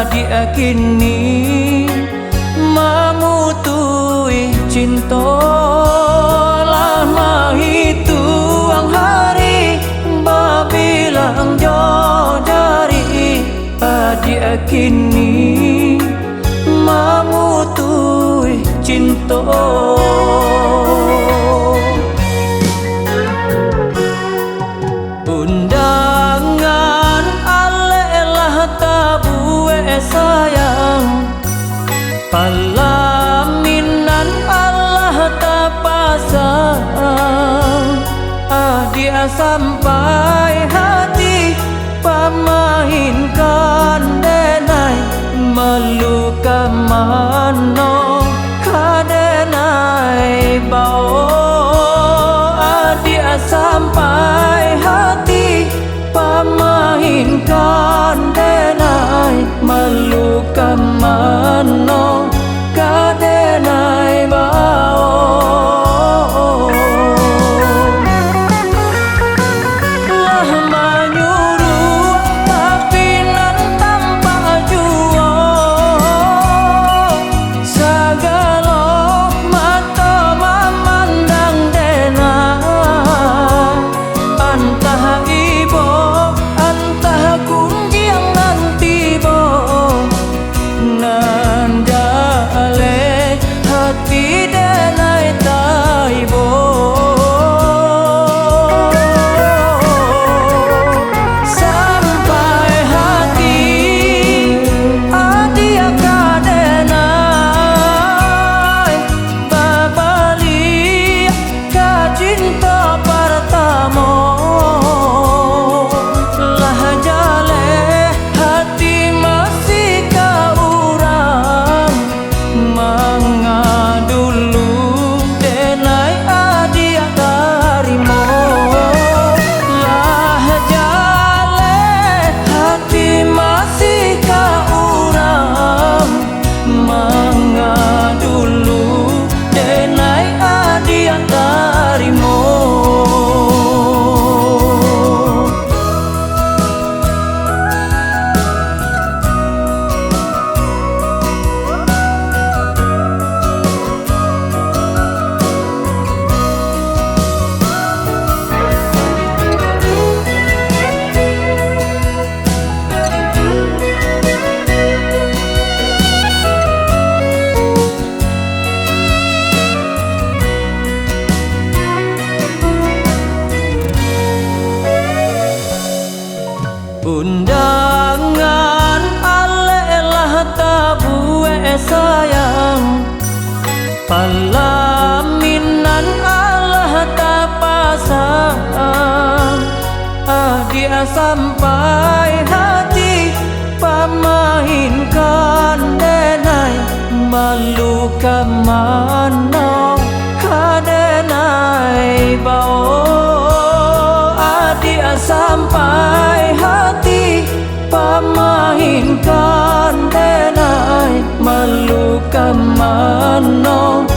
adik kini memutui cinta lama itu ang hari babilang jauh dari adik kini memutui cinta. Undangan alelah tabue sayang, palaminan Allah tapasang, dia sampai hati pamahinkan denai meluka mano kadenai bau. Dia sampai hati pamahinkan denai meluka mano kadenai bau. Undangan alelah tabue sayang, palaminan Allah tapasang, dia sampai hati pamahinkan denai meluka mano kadenai bau. Dia sampai hati pamahinkan denai meluka mano